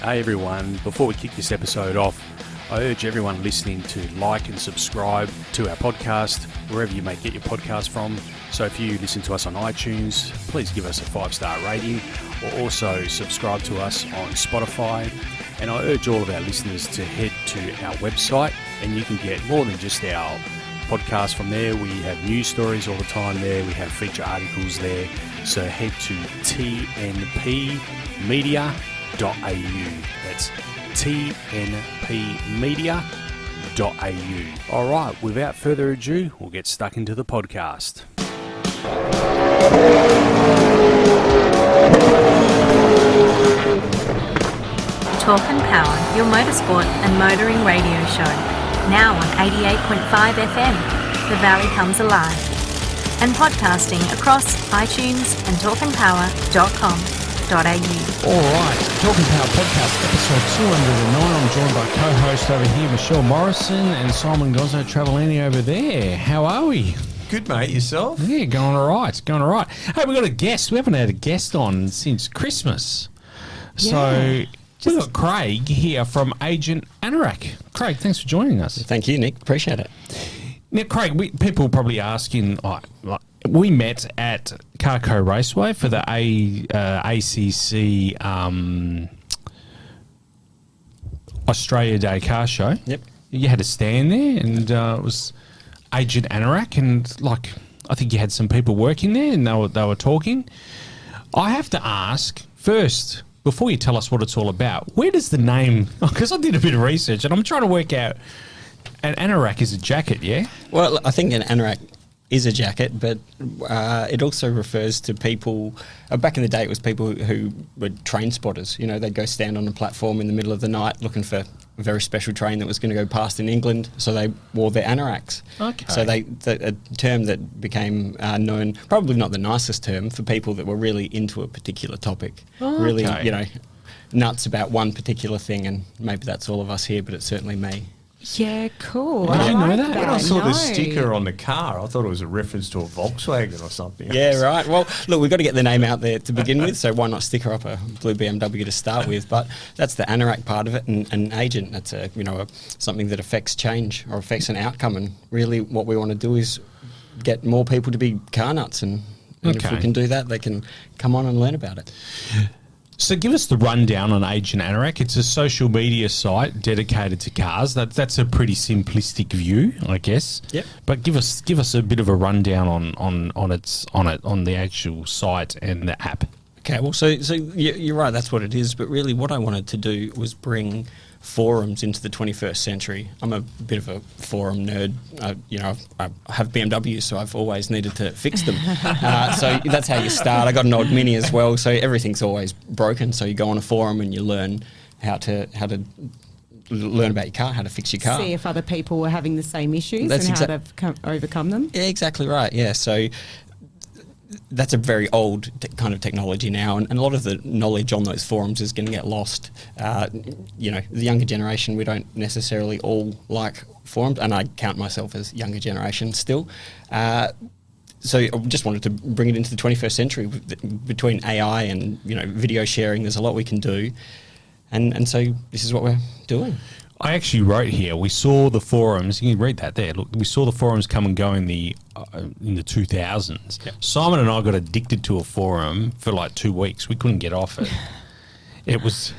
Hey everyone, before we kick this episode off, I urge everyone listening to like and subscribe to our podcast, wherever you may get your podcast from. So if you listen to us on iTunes, please give us a 5-star rating, or also subscribe to us on Spotify. And I urge all of our listeners to head to our website, and you can get more than just our podcast from there. We have news stories all the time there. We have feature articles there. So head to tnpmedia.au. That's tnpmedia.au. All right, without further ado, we'll get stuck into the podcast. Talk and Power, your motorsport and motoring radio show. Now on 88.5 FM, The Valley Comes Alive. And podcasting across iTunes and talkandpower.com.au. All right, Talking Power Podcast, episode 209. I'm joined by co-host over here, Michelle Morrison, and Simon Gozzo Travellini over there. How are we? Good, mate. Yourself? Yeah, going all right. Hey, we've got a guest. We haven't had a guest on since Christmas. So we've got Craig here from Agent Anorak. Craig, thanks for joining us. Thank you, Nick. Appreciate it. Now, Craig, people probably asking, we met at Carco Raceway for the ACC Australia Day Car Show. Yep. You had a stand there, and it was Agent Anorak, and I think you had some people working there, and they were talking. I have to ask first, before you tell us what it's all about, where does the name? Because I did a bit of research, and I'm trying to work out. An anorak is a jacket, yeah? Well, I think an anorak is a jacket, but it also refers to people. Back in the day, it was people who were train spotters. You know, they'd go stand on a platform in the middle of the night looking for a very special train that was going to go past in England, so they wore their anoraks. Okay. So a term that became known, probably not the nicest term, for people that were really into a particular topic. Oh, really, nuts about one particular thing, and maybe that's all of us here, but it's certainly me. Yeah, cool. I didn't know that. When I saw the sticker on the car, I thought it was a reference to a Volkswagen or something. Yeah, right. Well, look, we've got to get the name out there to begin with, so why not sticker up a blue BMW to start with? But that's the anorak part of it, and an agent, that's something that affects change or affects an outcome, and really what we want to do is get more people to be car nuts, and if we can do that, they can come on and learn about it. So give us the rundown on Agent Anorak. It's a social media site dedicated to cars. That's a pretty simplistic view, I guess. Yep. But give us a bit of a rundown on the actual site and the app. Okay. Well, so you're right. That's what it is. But really, what I wanted to do was bring forums into the 21st century. I'm a bit of a forum nerd. I have BMWs, so I've always needed to fix them. So that's how you start. I got an old Mini as well, so everything's always broken. So you go on a forum and you learn how to learn about your car, how to fix your car. See if other people were having the same issues and how to overcome them. Yeah, exactly right. Yeah, so that's a very old kind of technology now, and a lot of the knowledge on those forums is going to get lost. The younger generation, we don't necessarily all like forums, and I count myself as younger generation still. So I just wanted to bring it into the 21st century. Between AI and video sharing, there's a lot we can do, and so this is what we're doing. I actually wrote here, we saw the forums, you can read that there, look, we saw the forums come and go in the 2000s. Yep. Simon and I got addicted to a forum for like 2 weeks. We couldn't get off it. It was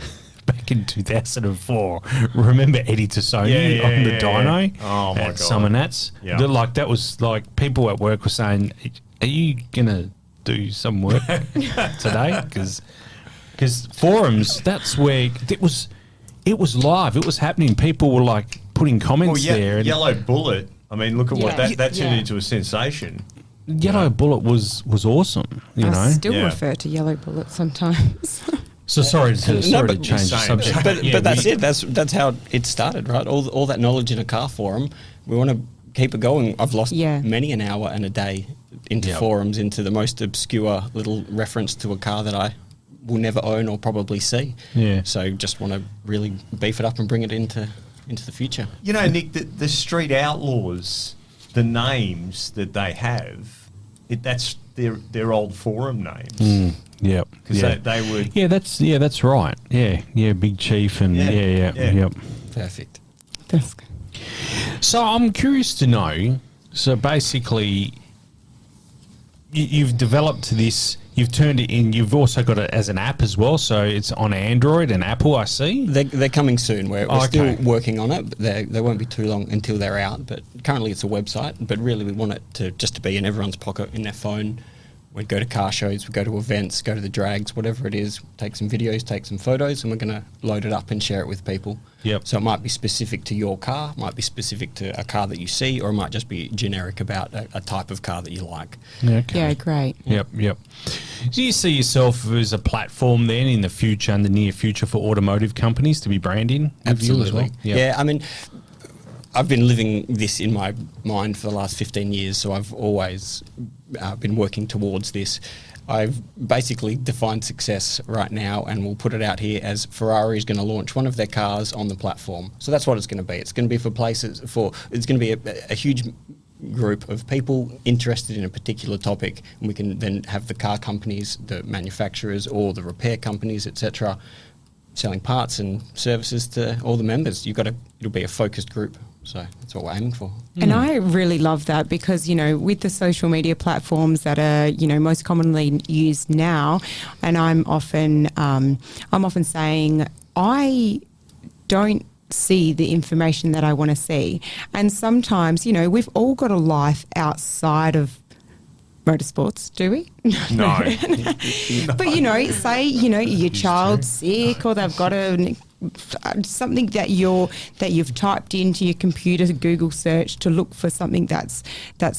back in 2004. Remember Eddie Tassoni on the dyno at Summer Nats? Yeah. That was like people at work were saying, are you going to do some work today? Because forums, that's where it was live. It was happening. People were like putting comments there. And Yellow Bullet. I mean, look at what that turned into a sensation. Yellow Bullet was awesome. I still refer to Yellow Bullet sometimes. So sorry to change the subject. But that's it. That's how it started, right? All that knowledge in a car forum. We want to keep it going. I've lost many an hour and a day into forums, into the most obscure little reference to a car that I will never own or probably see. Yeah. So just want to really beef it up and bring it into the future. You know, Nick, the Street Outlaws, the names that they have, that's their old forum names. Yep. Because they would. Yeah, that's right. Yeah, Big Chief and Yeah. yep. Perfect. That's So I'm curious to know. So basically, you've developed this. You've turned it in. You've also got it as an app as well. So it's on Android and Apple. I see. They're coming soon. We're Okay. still working on it. But they won't be too long until they're out. But currently it's a website. But really we want it to just be in everyone's pocket, in their phone. We'd go to car shows, we'd go to events, go to the drags, whatever it is, take some videos, take some photos, and we're going to load it up and share it with people. Yep. So it might be specific to your car, might be specific to a car that you see, or it might just be generic about a type of car that you like. Okay. Yeah, great. Yep. Do you see yourself as a platform then in the future, in the near future, for automotive companies to be branding with you as well? Absolutely. Yeah, I mean, I've been living this in my mind for the last 15 years, so I've always been working towards this. I've basically defined success right now, and we'll put it out here as Ferrari is going to launch one of their cars on the platform. So that's what it's going to be. It's going to be for places it's going to be a huge group of people interested in a particular topic, and we can then have the car companies, the manufacturers, or the repair companies, etc., selling parts and services to all the members. It'll be a focused group. So that's what we're aiming for. And I really love that because, with the social media platforms that are, most commonly used now, and I'm often saying I don't see the information that I want to see. And sometimes, we've all got a life outside of motorsports, do we? No. But, say, your child's sick or they've got something that you've typed into your computer Google search to look for something that's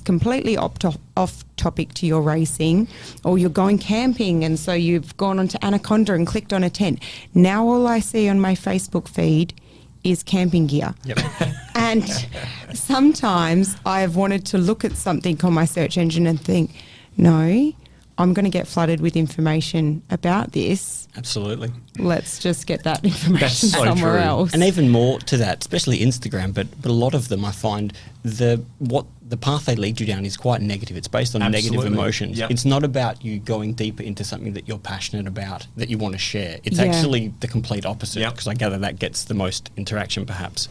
completely off topic to your racing, or you're going camping and so you've gone onto Anaconda and clicked on a tent. Now all I see on my Facebook feed is camping gear. Yep. And sometimes I've wanted to look at something on my search engine and think, no, I'm going to get flooded with information about this. Absolutely. Let's just get that information That's so somewhere true. else. And even more to that, especially Instagram, but a lot of them I find the path they lead you down is quite negative. It's based on negative Absolutely. emotions. Yep. It's not about you going deeper into something that you're passionate about, that you want to share. It's Yeah. actually the complete opposite, Yep. because I gather that gets the most interaction perhaps.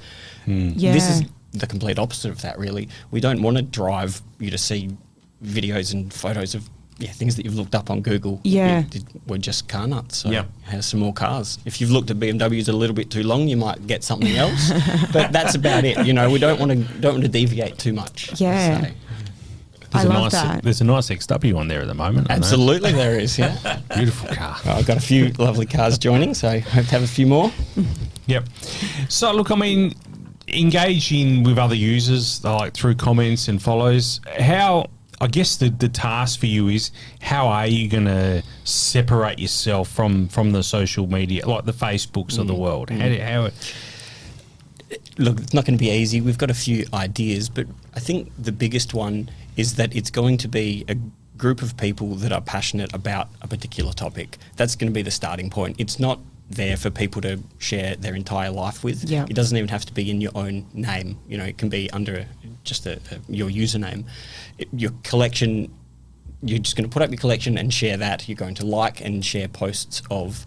Yeah. This is the complete opposite of that, really. We don't want to drive you to see videos and photos of things that you've looked up on Google. Yeah. We're just car nuts. So Yep. have some more cars. If you've looked at BMWs a little bit too long, you might get something else. But that's about it. We don't want to deviate too much. Yeah. So, I love that. There's a nice XW on there at the moment. I know. absolutely, there is. Yeah. Beautiful car. Well, I've got a few lovely cars joining, so I hope to have a few more. Yep. So look, I mean, engaging with other users like through comments and follows. I guess the task for you is how are you going to separate yourself from the social media, like the Facebooks of the world? How Look, it's not going to be easy. We've got a few ideas, but I think the biggest one is that it's going to be a group of people that are passionate about a particular topic. That's going to be the starting point. It's not there for people to share their entire life with. Yeah. It doesn't even have to be in your own name. It can be under just your username. Your collection, you're just going to put up your collection and share that. You're going to like and share posts of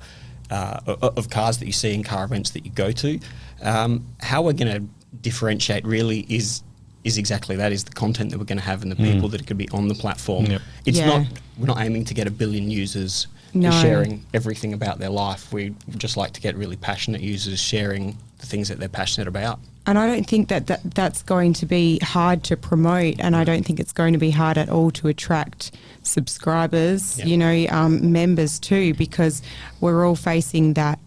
cars that you see in car events that you go to. How we're going to differentiate really is exactly that, is the content that we're going to have and the people that are going to be on the platform. Yep. It's Yeah. we're not aiming to get 1 billion users No. sharing everything about their life. We just like to get really passionate users sharing the things that they're passionate about. And I don't think that's going to be hard to promote, and I don't think it's going to be hard at all to attract subscribers, Yeah. members too, because we're all facing that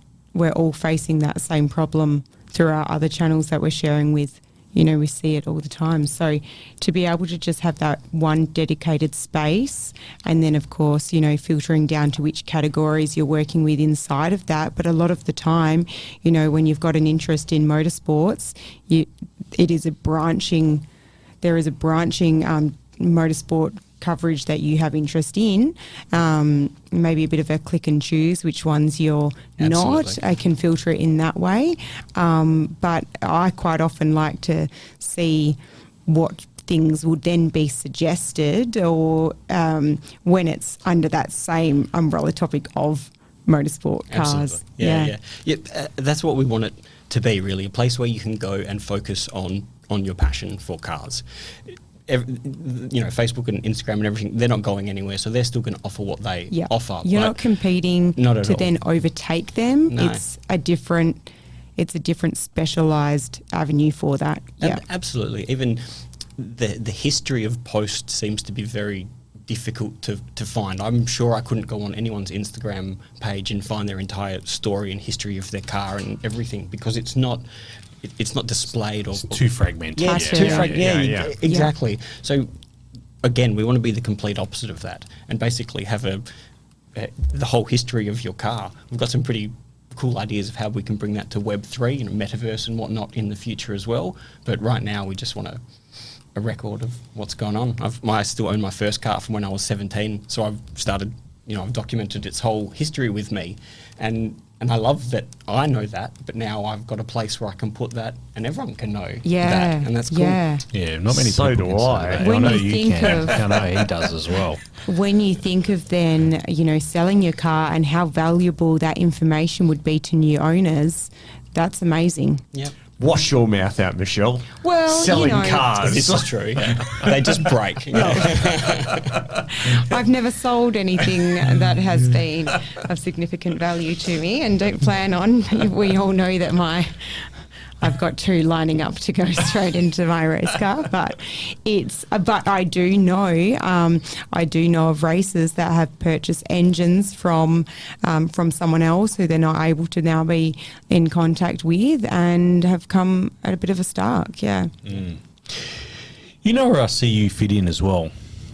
same problem through our other channels that we're sharing with. We see it all the time. So to be able to just have that one dedicated space, and then of course, filtering down to which categories you're working with inside of that. But a lot of the time, when you've got an interest in motorsports, there is a branching motorsport coverage that you have interest in, maybe a bit of a click and choose which ones you're not. Absolutely. I can filter it in that way. But I quite often like to see what things would then be suggested, or when it's under that same umbrella topic of motorsport cars. Absolutely. Yeah. That's what we want it to be, really, a place where you can go and focus on your passion for cars. Facebook and Instagram and everything, they're not going anywhere, so they're still going to offer what they offer. You're not competing not at to all. then overtake them. No. It's a different specialised avenue for that. Yeah. Absolutely. Even the history of post seems to be very difficult to find. I'm sure I couldn't go on anyone's Instagram page and find their entire story and history of their car and everything, because it's not displayed, or It's too fragmented. Yeah, Yeah, exactly. So again, we want to be the complete opposite of that, and basically have the whole history of your car. We've got some pretty cool ideas of how we can bring that to Web3 and metaverse and whatnot in the future as well. But right now, we just want a record of what's going on. I still own my first car from when I was 17, so I've started, I've documented its whole history with me, and I love that I know that, but now I've got a place where I can put that and everyone can know that, and that's cool. Yeah. Yeah, not many So people do can say I. that. When I know you you think can. of- I know he does as well. When you think of then, selling your car and how valuable that information would be to new owners, that's amazing. Yep. Wash your mouth out, Michelle. Well, selling cars. This is true. They just break. I've never sold anything that has been of significant value to me, and don't plan on. We all know that I've got two lining up to go straight into my race car, but I do know of racers that have purchased engines from someone else who they're not able to now be in contact with, and have come at a bit of a stark. Yeah. You know where I see you fit in as well,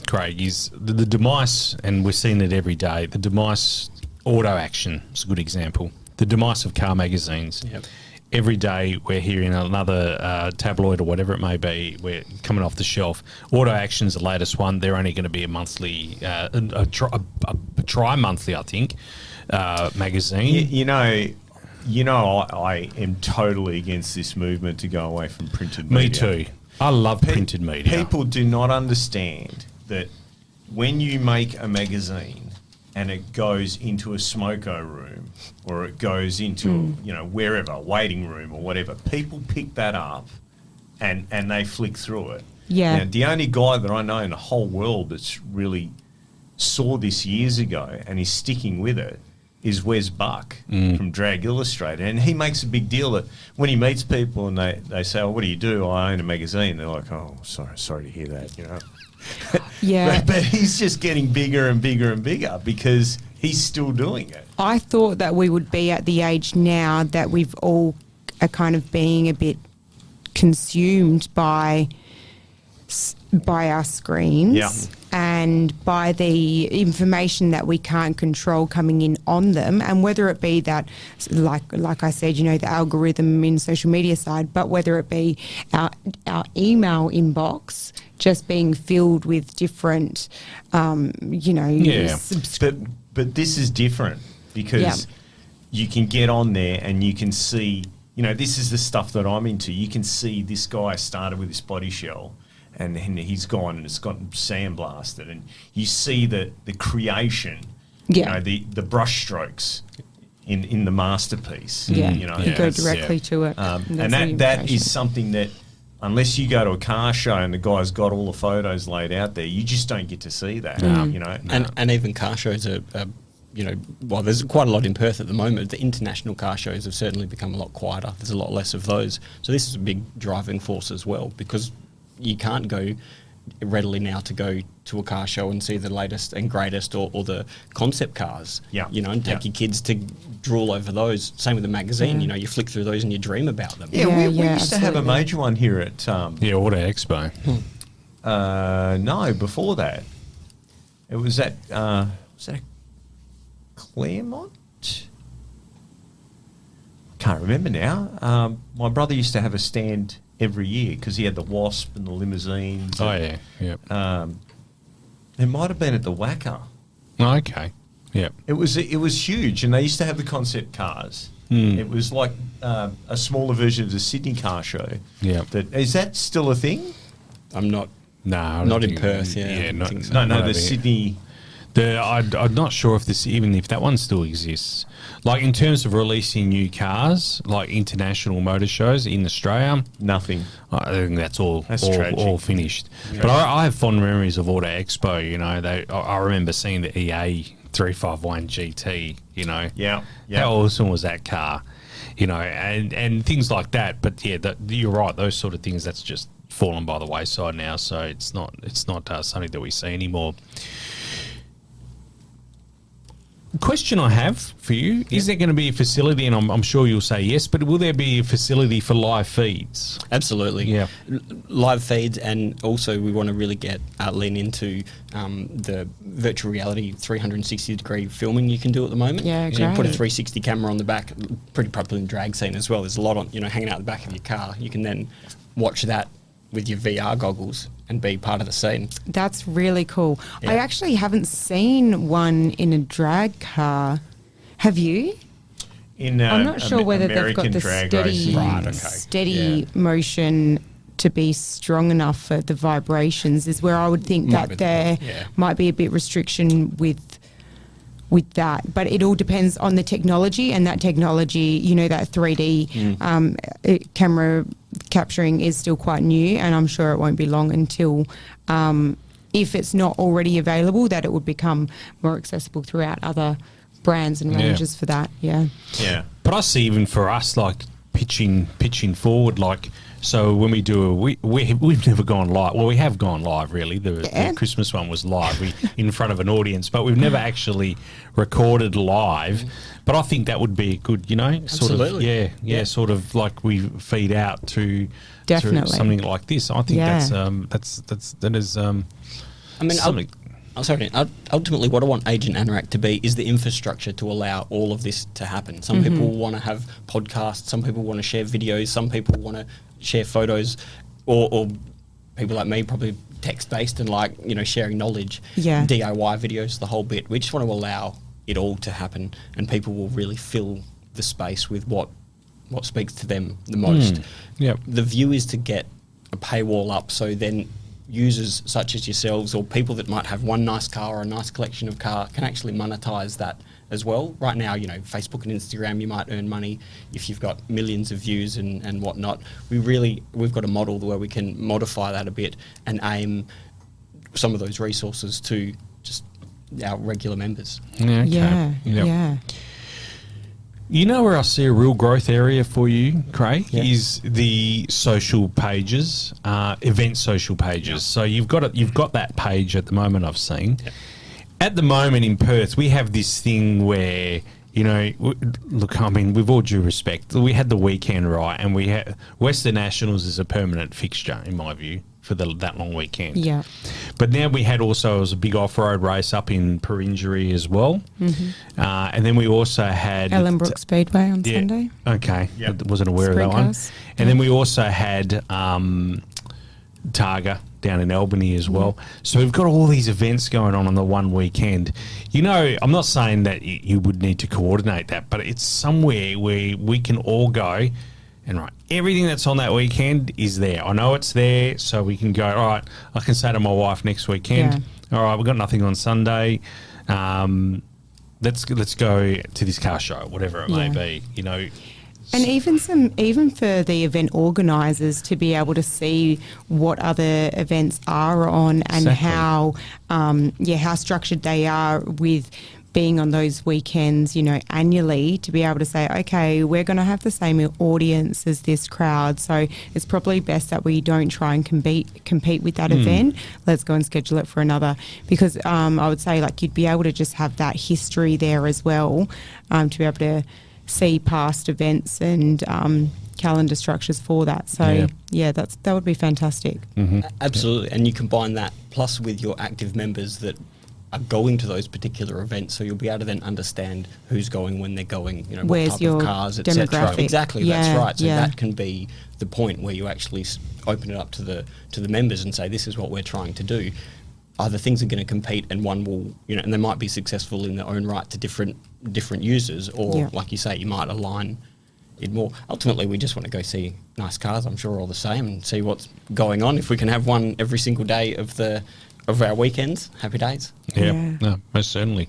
Craig, is the demise, and we're seeing it every day, the demise auto action is a good example. The demise of car magazines. Yep. Every day we're hearing another tabloid or whatever it may be, we're coming off the shelf. Auto Action's the latest one. They're only going to be a monthly, a tri-monthly, I think, magazine. I am totally against this movement to go away from printed media. Me too. I love printed media. People do not understand that when you make a magazine and it goes into a smoko room, or it goes into wherever, waiting room or whatever, people pick that up and they flick through it. Yeah. Now, the only guy that I know in the whole world that's really saw this years ago and is sticking with it is Wes Buck from Drag Illustrated. And he makes a big deal that when he meets people and they say, "Oh, what do you do?" "I own a magazine." They're like, "Oh, sorry to hear that," Yeah. But he's just getting bigger and bigger and bigger because he's still doing it. I thought that we would be at the age now that we've all are kind of being a bit consumed by our screens. Yeah. And by the information that we can't control coming in on them, and whether it be that, like I said, the algorithm in social media side, but whether it be our email inbox just being filled with different, Yeah. But this is different because you can get on there and you can see, this is the stuff that I'm into. You can see this guy started with this body shell, and he's gone and it's gotten sandblasted, and you see the creation, the brush strokes in the masterpiece. Yeah, you you go directly to it. And that is something that, unless you go to a car show and the guy's got all the photos laid out there, you just don't get to see that. And even car shows are well, there's quite a lot in Perth at the moment. The international car shows have certainly become a lot quieter. There's a lot less of those. So this is a big driving force as well, because you can't go readily now to go to a car show and see the latest and greatest or the concept cars. Yeah. And take your kids to drool over those. Same with the magazine. You flick through those and you dream about them. Yeah, we used to have a absolutely. major one here at... Auto Expo. no, before that. It was at... was that Claremont? Can't remember now. My brother used to have a stand every year because he had the Wasp and the limousines. Oh, yeah. Yep. It might have been at the Wacker. Oh, okay. Yep. It was huge, and they used to have the concept cars. It was like a smaller version of the Sydney car show. Yeah. Is that still a thing? I'm not No, I don't Not in think- Perth, yeah. Yeah, I not, think so. No, not the over here. Sydney. I'm not sure if this, even if that one still exists. Like in terms of releasing new cars, like international motor shows in Australia, Nothing. I think that's all tragic. all finished. But I have fond memories of Auto Expo. You know, I remember seeing the EA 351 GT. You know, Yeah. how awesome was that car? You know, and things like that. But yeah, you're right. Those sort of things, that's just fallen by the wayside now. So it's not something that we see anymore. Question I have for you, is there going to be a facility, and I'm sure you'll say yes, but will there be a facility for live feeds? Absolutely. Yeah. Live feeds, and also we want to really lean into the virtual reality 360-degree filming you can do at the moment. Yeah, So you put a great. 360 camera on the back, pretty popular in drag scene as well. There's a lot on, hanging out the back of your car. You can then watch that with your VR goggles and be part of the scene. That's really cool. Yeah. I actually haven't seen one in a drag car. Have you? In I'm not sure whether American they've got the drag steady, racing. Right, okay. steady Yeah. motion to be strong enough for the vibrations. Is where I would think Might that be there yeah. might be a bit restriction with that, but it all depends on the technology, and that technology, that 3D camera capturing is still quite new, and I'm sure it won't be long until, if it's not already available, that it would become more accessible throughout other brands and Yeah. ranges for that. Yeah. Yeah. But I see, even for us, like pitching forward, like, so when we do we've never gone live. Well, we have gone live, really. The Christmas one was live, in front of an audience, but we've never actually recorded live. But I think that would be a good, sort of, Absolutely. yeah, sort of like we feed out to Definitely. something like this. I think Yeah. that is I mean, something. ultimately, what I want Agent Anorak to be is the infrastructure to allow all of this to happen. Some people want to have podcasts, some people want to share videos, some people want to share photos, or people like me, probably text-based and sharing knowledge, Yeah. DIY videos, the whole bit. We just want to allow it all to happen, and people will really fill the space with what speaks to them the most. Yep. The view is to get a paywall up, so then users such as yourselves, or people that might have one nice car or a nice collection of car, can actually monetize that as well. Right now, Facebook and Instagram, you might earn money if you've got millions of views and whatnot. We've got a model where we can modify that a bit and aim some of those resources to just our regular members. Yeah, okay. Yeah. Yep. Yeah. You know where I see a real growth area for you, Craig, Yeah. is the social pages, event social pages. So you've got that page at the moment, I've seen. At the moment in Perth, we have this thing where, look, I mean, with all due respect, we had the weekend, right, and we had Western Nationals is a permanent fixture, in my view, for that long weekend. Yeah. But now we had also, it was a big off-road race up in Peringeri as well. And then we also had... Ellenbrook Speedway on Sunday. Okay. Yep. Wasn't aware of that Sprint one. cars. And then we also had Targa down in Albany as well. So we've got all these events going on the one weekend. I'm not saying that you would need to coordinate that, but it's somewhere where we can all go and everything that's on that weekend is there. I know it's there, so we can go, all right, I can say to my wife next weekend, all right, we've got nothing on Sunday. Let's go to this car show, whatever it may be, And even for the event organisers to be able to see what other events are on and Exactly. how structured they are with being on those weekends, annually, to be able to say, okay, we're going to have the same audience as this crowd, so it's probably best that we don't try and compete with that event. Let's go and schedule it for another, because I would say you'd be able to just have that history there as well, to be able to see past events and calendar structures for that. So that would be fantastic. Absolutely. And you combine that plus with your active members that are going to those particular events, so you'll be able to then understand who's going, when they're going, what Where's type your of cars, etc. demographic? Exactly, Yeah, that's right. So yeah. that can be the point where you actually open it up to the members and say, this is what we're trying to do. Other things are going to compete, and one will, and they might be successful in their own right to different users, or like you say, you might align in more. Ultimately, we just want to go see nice cars. I'm sure all the same, and see what's going on. If we can have one every single day of our weekends, happy days. Yeah, Yeah. no, most certainly.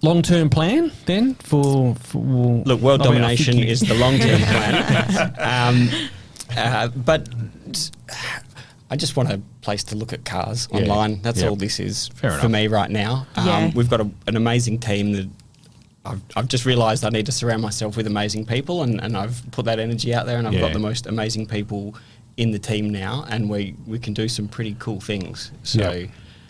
Long-term plan then for Look, world domination is the long-term plan. But I just want a place to look at cars online. That's all this is for me right now. We've got an amazing team that I've just realised I need to surround myself with amazing people, and I've put that energy out there, and I've got the most amazing people in the team now, and we can do some pretty cool things. So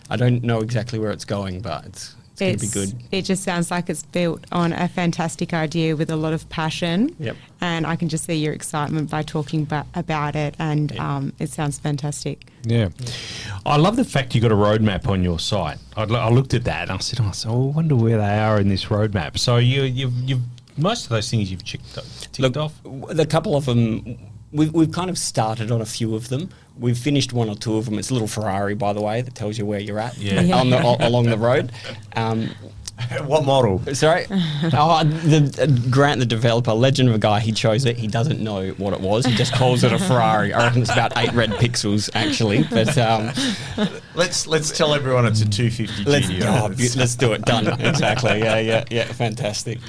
I don't know exactly where it's going, but it's going to be good. It just sounds like it's built on a fantastic idea with a lot of passion. Yep. And I can just see your excitement by talking about it, and it sounds fantastic. Yeah. I love the fact you got a roadmap on your site. I looked at that and I said, I wonder where they are in this roadmap. So you've most of those things you've ticked off? A couple of them, we've kind of started on a few of them. We've finished one or two of them. It's a little Ferrari, by the way, that tells you where you're at along the road. What model? Sorry? Grant, the developer, legend of a guy, he chose it. He doesn't know what it was. He just calls it a Ferrari. I reckon it's about 8 red pixels, actually. But let's tell everyone it's a 250 GTO. Let's do it. Done. Exactly. Yeah. Fantastic.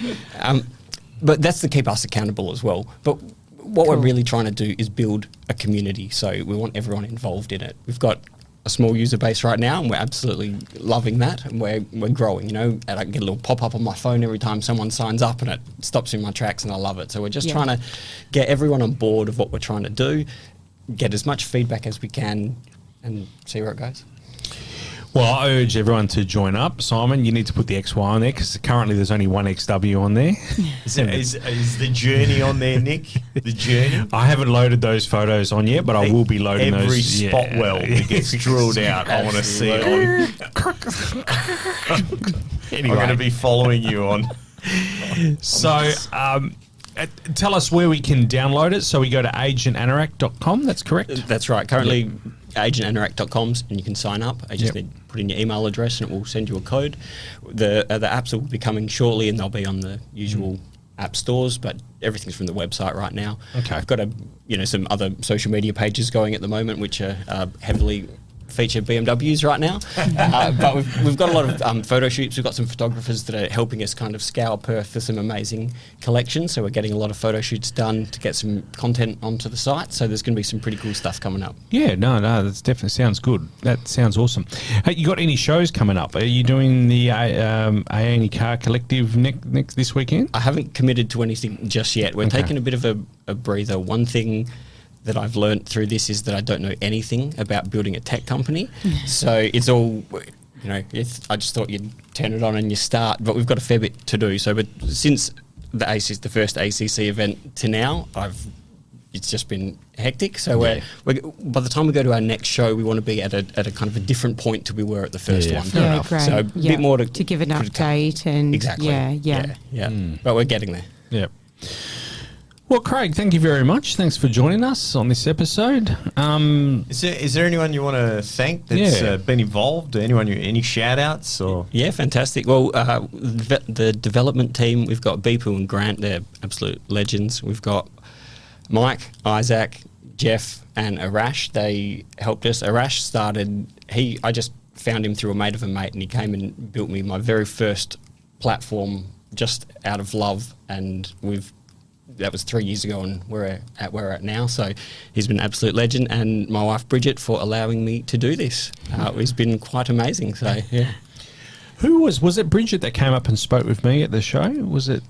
But that's to keep us accountable as well. But what we're really trying to do is build a community. So we want everyone involved in it. We've got a small user base right now, and we're absolutely loving that, and we're growing, and I get a little pop-up on my phone every time someone signs up, and it stops me in my tracks, and I love it. So we're just trying to get everyone on board of what we're trying to do, get as much feedback as we can, and see where it goes. Well, I urge everyone to join up. Simon, you need to put the XY on there, because currently there's only one XW on there. Is the journey on there, Nick? The journey? I haven't loaded those photos on yet, but I will be loading every those. Every spot weld that gets drilled out, I want to see it on. Anyway. I'm going to be following you on. So, tell us where we can download it. So we go to agentanorak.com, that's correct? That's right. Currently, agentanorak.com, and you can sign up. I just need to put in your email address, and it will send you a code. The apps will be coming shortly, and they'll be on the usual app stores, but everything's from the website right now. Okay. I've got some other social media pages going at the moment, which are heavily feature BMWs right now. But we've got a lot of photo shoots. We've got some photographers that are helping us kind of scour Perth for some amazing collections. So we're getting a lot of photo shoots done to get some content onto the site. So there's going to be some pretty cool stuff coming up. Yeah, no, that definitely sounds good. That sounds awesome. Hey, you got any shows coming up? Are you doing the A&E Car Collective next this weekend? I haven't committed to anything just yet. We're taking a bit of a breather. One thing that I've learned through this is that I don't know anything about building a tech company. So it's all, I just thought you'd turn it on and you start, but we've got a fair bit to do. So, but since the first ACC event to now, it's just been hectic. So we're by the time we go to our next show, we want to be at a kind of a different point to we were at the first one. Fair enough. Great. So a bit more to give an update and exactly. Yeah. But we're getting there. Yeah. Well, Craig, thank you very much. Thanks for joining us on this episode. Is there anyone you want to thank that's been involved? Any shout-outs? Or? Yeah, fantastic. Well, the development team, we've got Bipu and Grant. They're absolute legends. We've got Mike, Isaac, Jeff, and Arash. They helped us. Arash started... I just found him through a mate of a mate, and he came and built me my very first platform just out of love, and that was 3 years ago, and we're at now. So he's been an absolute legend, and my wife Bridget for allowing me to do this. It's been quite amazing. So yeah. Who was it? Bridget that came up and spoke with me at the show? Was it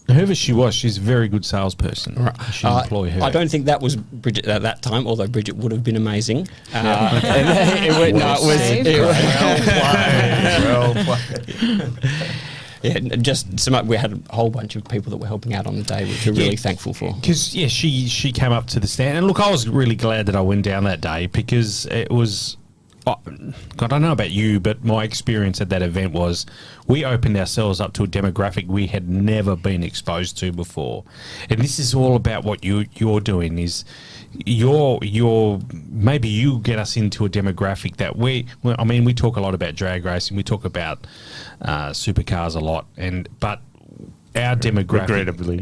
whoever she was? She's a very good salesperson. Right. Should employ her. I don't think that was Bridget at that time, although Bridget would have been amazing. Well played. Yeah, just we had a whole bunch of people that were helping out on the day, which we're really thankful for. Because she came up to the stand, and look, I was really glad that I went down that day, because it was. God, I don't know about you, but my experience at that event was we opened ourselves up to a demographic we had never been exposed to before, and this is all about what you're doing. Is maybe you get us into a demographic that we talk a lot about drag racing, we talk about supercars a lot, but our demographic, regrettably.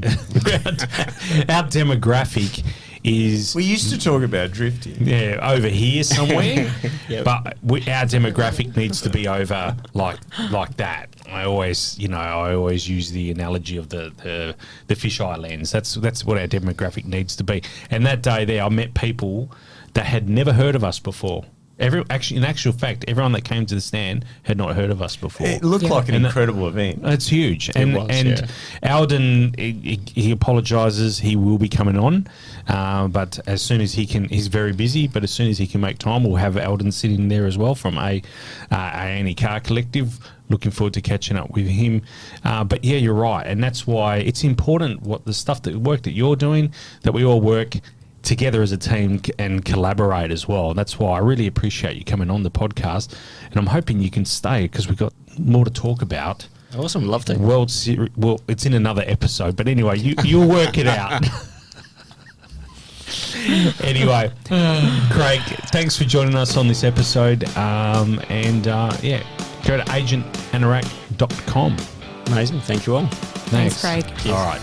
our demographic is We used to talk about drifting. over here somewhere, Yep. but our demographic needs to be over like that. I always use the analogy of the fisheye lens. That's what our demographic needs to be. And that day there, I met people that had never heard of us before. In actual fact, everyone that came to the stand had not heard of us before. It looked Yeah. like an And incredible event. It's huge. And was, and yeah. Alden, he apologises. He will be coming on, but as soon as he can, he's very busy. But as soon as he can make time, we'll have Alden sitting there as well from a Any Car Collective. Looking forward to catching up with him. But yeah, you're right, and that's why it's important what the work that you're doing, that we all work together as a team and collaborate as well. That's why I really appreciate you coming on the podcast, and I'm hoping you can stay because we've got more to talk about. Awesome, love to. World Series. Well, it's in another episode, but anyway, you'll work it out. Anyway, Craig, thanks for joining us on this episode. Go to agentanorak.com. Amazing, thank you all. Thanks, Craig. All right.